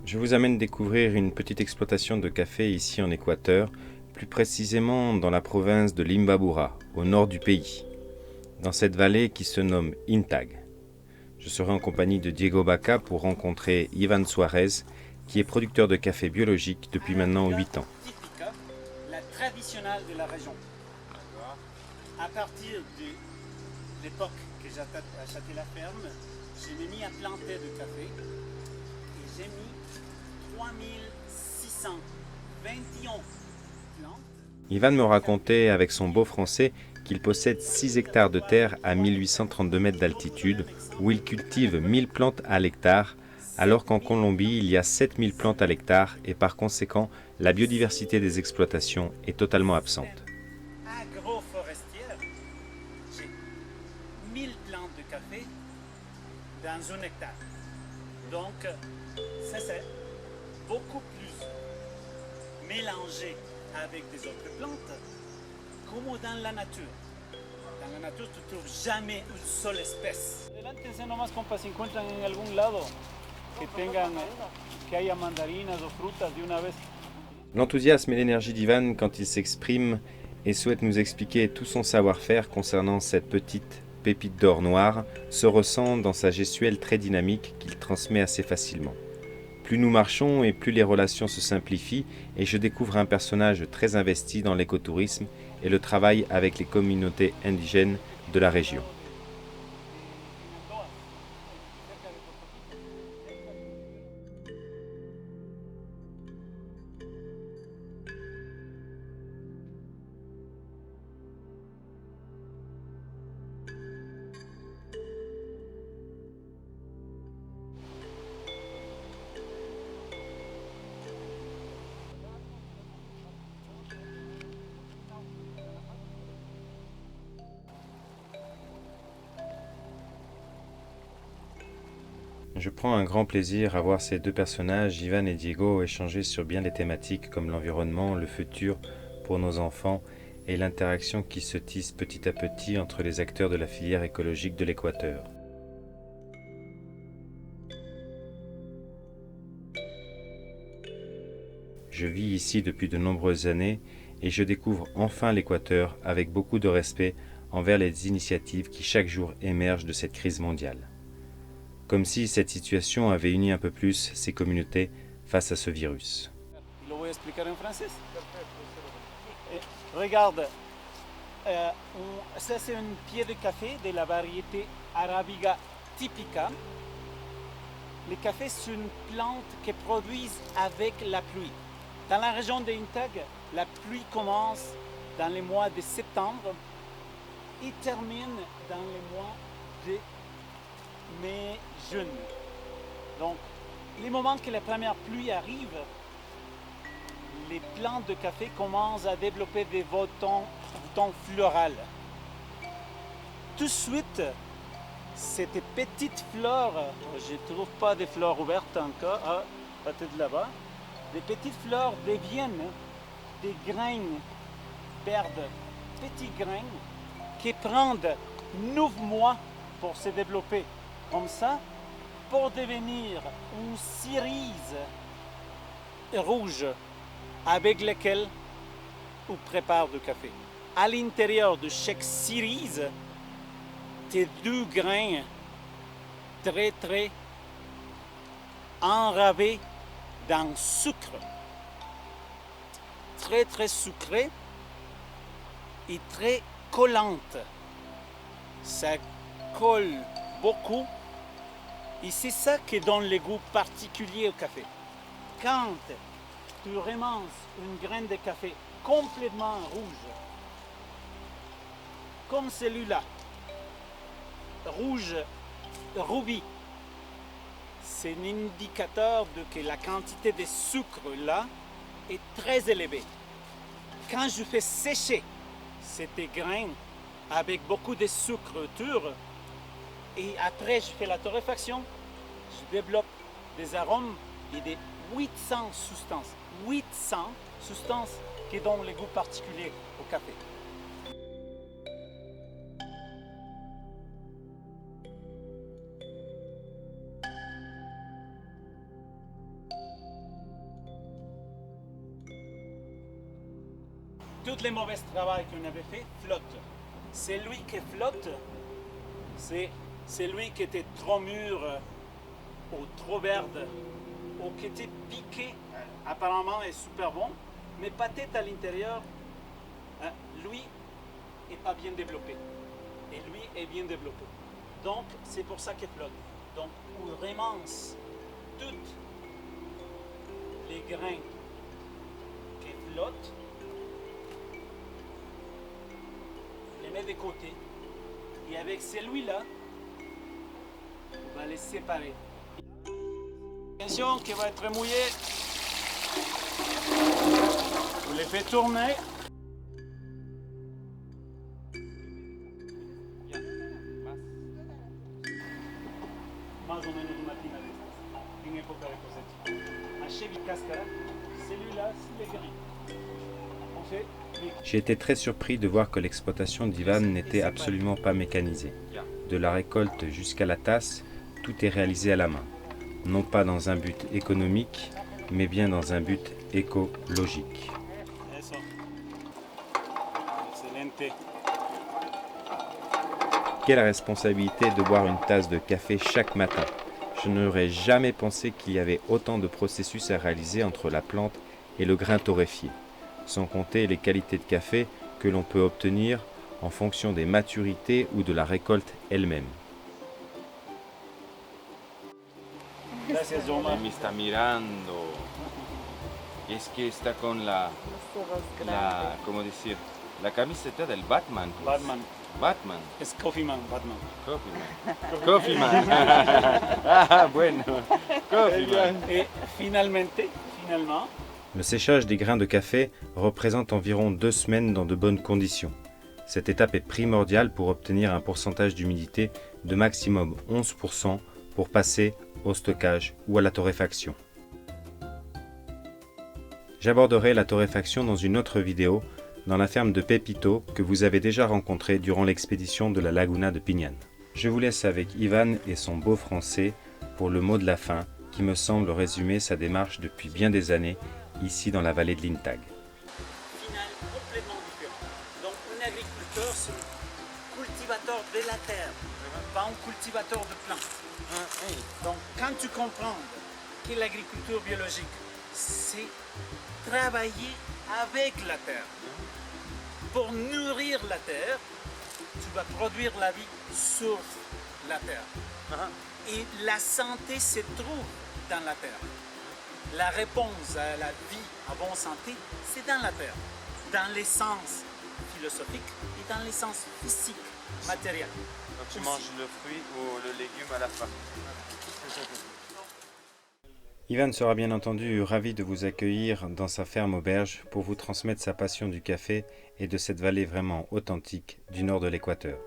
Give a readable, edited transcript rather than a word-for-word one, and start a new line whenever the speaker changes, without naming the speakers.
Je vous amène découvrir une petite exploitation de café ici en Équateur, plus précisément dans la province de Limbabura, au nord du pays, dans cette vallée qui se nomme Intag. Je serai en compagnie de Diego Baca pour rencontrer Ivan Suarez, qui est producteur de café biologique depuis maintenant 8 ans.
Typique, la traditionnelle de la région. À partir de l'époque que j'ai acheté la ferme, je m'ai mis à planter du café et j'ai mis 3621 plantes.
Ivan me racontait avec son beau français qu'il possède 6 hectares de terre à 1832 mètres d'altitude où il cultive 1000 plantes à l'hectare, alors qu'en Colombie il y a 7000 plantes à l'hectare et par conséquent la biodiversité des exploitations est totalement absente.
Agroforestière, j'ai 1000 plantes de café dans un hectare. Donc ça c'est beaucoup plus mélangé avec des autres plantes comme dans la nature. Dans la nature, tu ne trouves jamais une seule espèce. Adelante nomás, compas, si encuentran en algún lado que haya mandarinas o frutas de una vez.
L'enthousiasme et l'énergie d'Ivan quand il s'exprime et souhaite nous expliquer tout son savoir-faire concernant cette petite pépite d'or noir se ressent dans sa gestuelle très dynamique qu'il transmet assez facilement. Plus nous marchons et plus les relations se simplifient et je découvre un personnage très investi dans l'écotourisme et le travail avec les communautés indigènes de la région. Je prends un grand plaisir à voir ces deux personnages, Ivan et Diego, échanger sur bien des thématiques comme l'environnement, le futur pour nos enfants et l'interaction qui se tisse petit à petit entre les acteurs de la filière écologique de l'Équateur. Je vis ici depuis de nombreuses années et je découvre enfin l'Équateur avec beaucoup de respect envers les initiatives qui chaque jour émergent de cette crise mondiale. Comme si cette situation avait uni un peu plus ces communautés face à ce virus.
Lo voy a explicar en français. Regarde, ça c'est un pied de café de la variété Arabica typica. Le café c'est une plante qui produit avec la pluie. Dans la région de Intag, la pluie commence dans les mois de septembre et termine dans les mois de mai, juin. Donc, les moments que la première pluie arrive, les plantes de café commencent à développer des boutons floraux. Tout de suite, cette petite fleur, je ne trouve pas de fleurs ouvertes encore, peut-être là-bas, les petites fleurs deviennent des graines vertes, petits grains qui prennent 9 mois pour se développer. Comme ça, pour devenir une cerise rouge avec laquelle on prépare du café. À l'intérieur de chaque cerise, tes 2 grains très enrobés dans sucre. Très sucré et très collante. Ça colle beaucoup et c'est ça qui donne le goût particulier au café. Quand tu ramasses une graine de café complètement rouge, comme celui-là, rouge rubis, c'est un indicateur de que la quantité de sucre là est très élevée. Quand je fais sécher ces grains avec beaucoup de sucre dur, et après je fais la torréfaction, je développe des arômes et des 800 substances. 800 substances qui donnent le goût particulier au café. tous les mauvais travaux qu'on avait fait flottent. Celui qui flotte, c'est celui qui était trop mûr ou trop verde ou qui était piqué, apparemment est super bon, mais peut-être à l'intérieur, lui n'est pas bien développé. Et lui est bien développé. Donc, c'est pour ça qu'il flotte. Donc, on ramasse toutes les grains qui flottent, on les met de côté. Et avec celui-là, on va les séparer. Attention, qui va être mouillé. On les fait tourner. Más o menos una tina de estas, en época de cosecha. Un Chevy Cascara, celui-là, c'est les grains. On fait
J'ai été très surpris de voir que l'exploitation d'Ivan n'était absolument pas mécanisée. De la récolte jusqu'à la tasse, tout est réalisé à la main. Non pas dans un but économique, mais bien dans un but écologique.
eso. Excelente.
Quelle responsabilité de boire une tasse de café chaque matin. Je n'aurais jamais pensé qu'il y avait autant de processus à réaliser entre la plante et le grain torréfié, sans compter les qualités de café que l'on peut obtenir en fonction des maturités ou de la récolte elle-même.
Gracias, Omar.
Me está mirando. Es que está con ¿cómo decir? La camiseta del Batman.
Batman.
Batman.
Es Coffee Man, Batman.
Coffee Man. Coffee Man. Ah, bueno. Coffee Man.
Et finalement,
Le séchage des grains de café représente environ 2 semaines dans de bonnes conditions. Cette étape est primordiale pour obtenir un pourcentage d'humidité de maximum 11% pour passer au stockage ou à la torréfaction. J'aborderai la torréfaction dans une autre vidéo dans la ferme de Pepito que vous avez déjà rencontrée durant l'expédition de la Laguna de Piñan. Je vous laisse avec Ivan et son beau français pour le mot de la fin qui me semble résumer sa démarche depuis bien des années ici dans la vallée de l'Intag.
final complètement différent. Donc, un agriculteur, c'est un cultivateur de la terre, pas un cultivateur de plantes. Donc, quand tu comprends que l'agriculture biologique, c'est travailler avec la terre. Pour nourrir la terre, tu vas produire la vie sur la terre. Et la santé se trouve dans la terre. La réponse à la vie à bonne santé, c'est dans la terre, dans l'essence philosophique et dans l'essence physique, matérielle.
Donc tu manges le fruit ou le légume à la fin.
Ivan sera bien entendu ravi de vous accueillir dans sa ferme auberge pour vous transmettre sa passion du café et de cette vallée vraiment authentique du nord de l'Équateur.